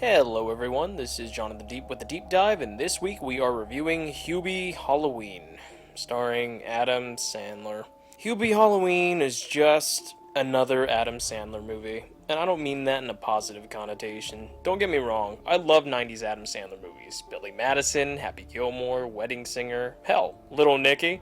Hello everyone, this is Jonathan Diep with the Deep Dive, and this week we are reviewing Hubie Halloween, starring Adam Sandler. Hubie Halloween is just another Adam Sandler movie, and I don't mean that in a positive connotation. Don't get me wrong, I love 90s Adam Sandler movies. Billy Madison, Happy Gilmore, Wedding Singer, hell, Little Nicky.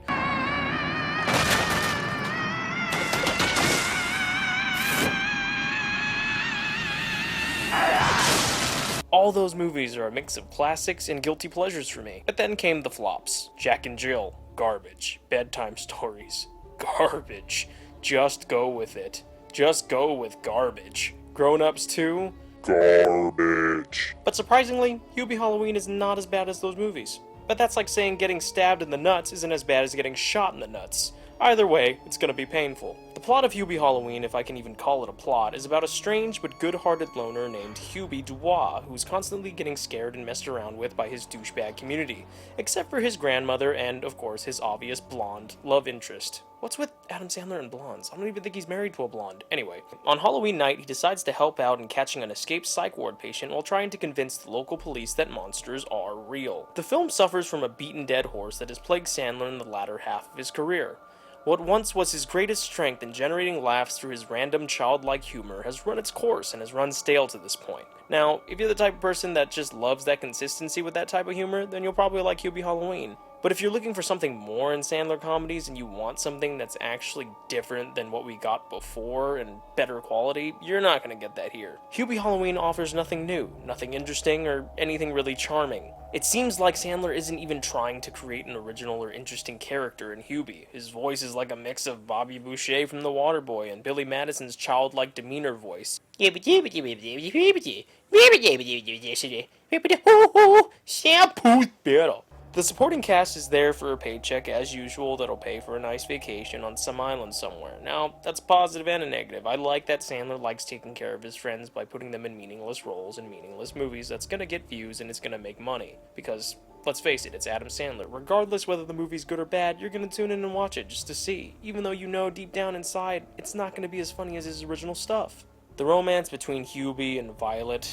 All those movies are a mix of classics and guilty pleasures for me. But then came the flops. Jack and Jill, garbage. Bedtime Stories, garbage. Just go with it. Just go with garbage. Grown Ups 2, garbage. But surprisingly, Hubie Halloween is not as bad as those movies. But that's like saying getting stabbed in the nuts isn't as bad as getting shot in the nuts. Either way, it's gonna be painful. The plot of Hubie Halloween, if I can even call it a plot, is about a strange but good-hearted loner named Hubie Dubois, who's constantly getting scared and messed around with by his douchebag community, except for his grandmother and, of course, his obvious blonde love interest. What's with Adam Sandler and blondes? I don't even think he's married to a blonde. Anyway, on Halloween night, he decides to help out in catching an escaped psych ward patient while trying to convince the local police that monsters are real. The film suffers from a beaten dead horse that has plagued Sandler in the latter half of his career. What once was his greatest strength in generating laughs through his random childlike humor has run its course and has run stale to this point. Now, if you're the type of person that just loves that consistency with that type of humor, then you'll probably like Hubie Halloween. But if you're looking for something more in Sandler comedies and you want something that's actually different than what we got before and better quality, you're not going to get that here. Hubie Halloween offers nothing new, nothing interesting, or anything really charming. It seems like Sandler isn't even trying to create an original or interesting character in Hubie. His voice is like a mix of Bobby Boucher from The Waterboy and Billy Madison's childlike demeanor voice. Shampoo's better. The supporting cast is there for a paycheck as usual that'll pay for a nice vacation on some island somewhere. Now, that's positive and a negative. I like that Sandler likes taking care of his friends by putting them in meaningless roles in meaningless movies that's gonna get views and it's gonna make money. Because, let's face it, it's Adam Sandler. Regardless whether the movie's good or bad, you're gonna tune in and watch it just to see. Even though you know deep down inside, it's not gonna be as funny as his original stuff. The romance between Hubie and Violet,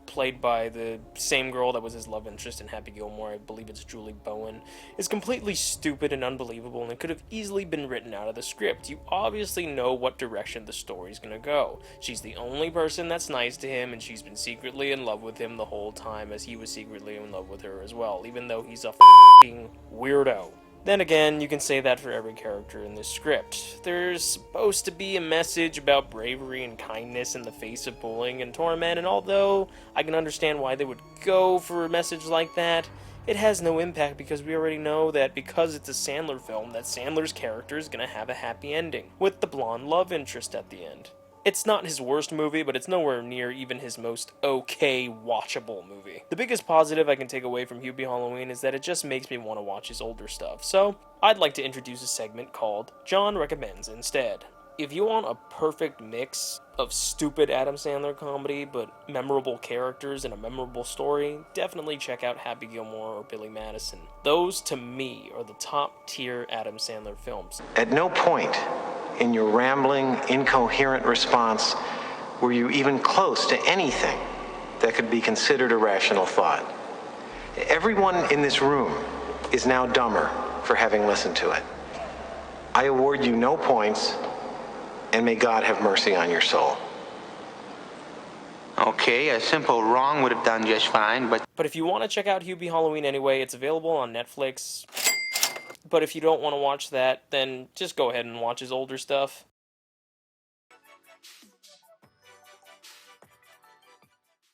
played by the same girl that was his love interest in Happy Gilmore, I believe it's Julie Bowen, is completely stupid and unbelievable, and it could have easily been written out of the script. You obviously know what direction the story's gonna go. She's the only person that's nice to him, and she's been secretly in love with him the whole time, as he was secretly in love with her as well, even though he's a f***ing weirdo. Then again, you can say that for every character in this script. There's supposed to be a message about bravery and kindness in the face of bullying and torment, and although I can understand why they would go for a message like that, it has no impact because we already know that because it's a Sandler film, that Sandler's character is going to have a happy ending, with the blonde love interest at the end. It's not his worst movie, but it's nowhere near even his most okay, watchable movie. The biggest positive I can take away from Hubie Halloween is that it just makes me want to watch his older stuff, so I'd like to introduce a segment called John Recommends Instead. If you want a perfect mix of stupid Adam Sandler comedy, but memorable characters and a memorable story, definitely check out Happy Gilmore or Billy Madison. Those, to me, are the top-tier Adam Sandler films. At no point in your rambling, incoherent response were you even close to anything that could be considered a rational thought. Everyone in this room is now dumber for having listened to it. I award you no points, and may God have mercy on your soul. Okay, a simple wrong would have done just fine, but if you want to check out Hubie Halloween anyway, it's available on Netflix. But if you don't want to watch that, then just go ahead and watch his older stuff.